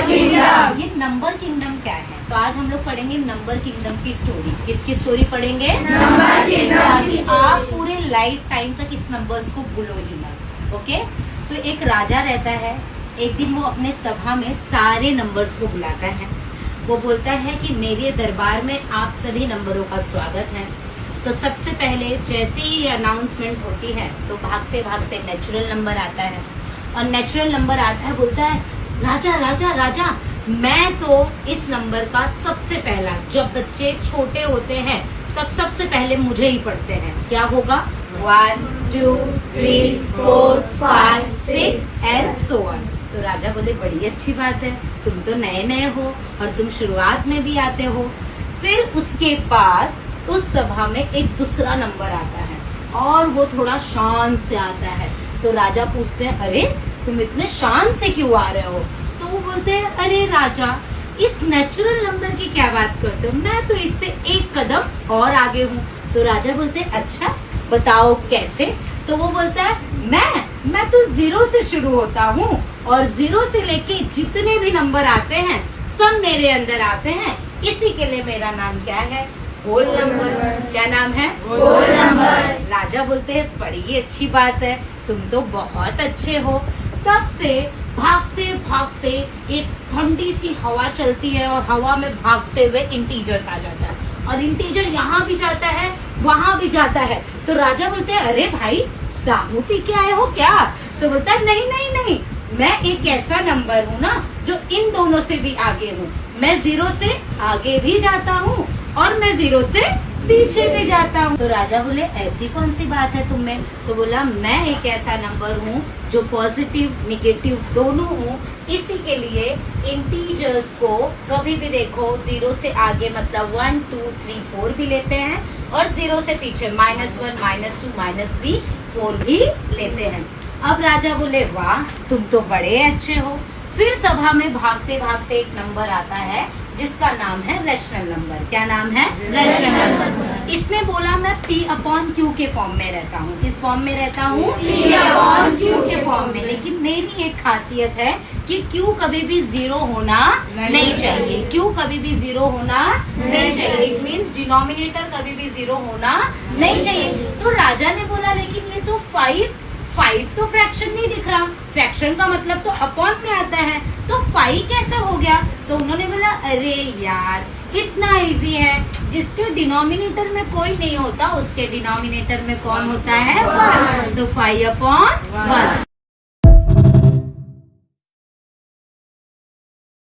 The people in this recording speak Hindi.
किंगडम। ये नंबर किंगडम क्या है? तो आज हम लोग पढ़ेंगे नंबर किंगडम की स्टोरी। किसकी स्टोरी पढ़ेंगे? Number kingdom. ताकि आप पूरे लाइफ टाइम तक इस नंबर्स को भूलो ही मत। ओके, तो एक राजा रहता है। एक दिन वो अपने सभा में सारे नंबर्स को बुलाता है। वो बोलता है कि मेरे दरबार में आप सभी नंबरों का स्वागत है। तो सबसे पहले जैसे ही अनाउंसमेंट होती है तो भागते भागते नेचुरल नंबर आता है। और नेचुरल नंबर आता है, बोलता है राजा राजा राजा, मैं तो इस नंबर का सबसे पहला, जब बच्चे छोटे होते हैं तब सबसे पहले मुझे ही पढ़ते हैं। क्या होगा? 1 2 3 4 5 6 एंड सो ऑन। तो राजा बोले बड़ी अच्छी बात है, तुम तो नए नए हो और तुम शुरुआत में भी आते हो। फिर उसके बाद उस सभा में एक दूसरा नंबर आता है और वो थोड़ा शान से आता है। तो राजा पूछते हैं, अरे तुम इतने शान से क्यों आ रहे हो? तो वो बोलते हैं, अरे राजा, इस नेचुरल नंबर की क्या बात करते हो, मैं तो इससे एक कदम और आगे हूँ। तो राजा बोलते हैं, अच्छा बताओ कैसे? तो वो बोलता है, मैं तो 0 से शुरू होता हूँ और 0 से लेके जितने भी नंबर आते हैं सब मेरे अंदर आते हैं। इसी के लिए मेरा नाम क्या है? Whole number. क्या नाम है? Whole number. राजा बोलते हैं, बड़ी अच्छी बात है, तुम तो बहुत अच्छे हो। तब से भागते भागते एक ठंडी सी हवा चलती है और हवा में भागते हुए इंटीजर्स आ जाता है और इंटीजर यहाँ भी जाता है वहां भी जाता है। तो राजा बोलते हैं, अरे भाई दारू पी के आए हो क्या? तो बोलता है, नहीं नहीं नहीं, मैं एक ऐसा नंबर हूँ ना जो इन दोनों से भी आगे हूँ। मैं 0 से आगे भी जाता हूँ और मैं 0 से पीछे भी जाता हूँ। तो राजा बोले, ऐसी कौन सी बात है तुम में? तो बोला, मैं एक ऐसा नंबर हूँ जो पॉजिटिव निगेटिव दोनों हूँ। इसी के लिए इंटीजर्स को कभी भी देखो 0 से आगे मतलब 1 2 3 4 भी लेते हैं और 0 से पीछे -1 -2 -3 4 भी लेते हैं। अब राजा बोले, वाह तुम तो बड़े अच्छे हो। फिर सभा में भागते भागते एक नंबर आता है जिसका नाम है रैशनल नंबर। क्या नाम है? Rational number. इसने बोला, मैं P/Q के फॉर्म में रहता हूँ। किस फॉर्म में रहता हूँ? P/Q के फॉर्म में। लेकिन मेरी एक खासियत है कि Q कभी भी 0 होना नहीं चाहिए। Q कभी भी 0 होना नहीं चाहिए। इट मीन्स डिनोमिनेटर कभी भी 0 होना नहीं चाहिए। तो राजा ने बोला, लेकिन ये तो 5 तो फ्रैक्शन नहीं दिख रहा। फ्रैक्शन का मतलब तो अपॉन में आता है, तो 5 कैसे हो गया? तो उन्होंने बोला, अरे यार इतना इजी है, जिसके डिनोमिनेटर में कोई नहीं होता उसके डिनोमिनेटर में कौन होता है? 1। तो 5/1।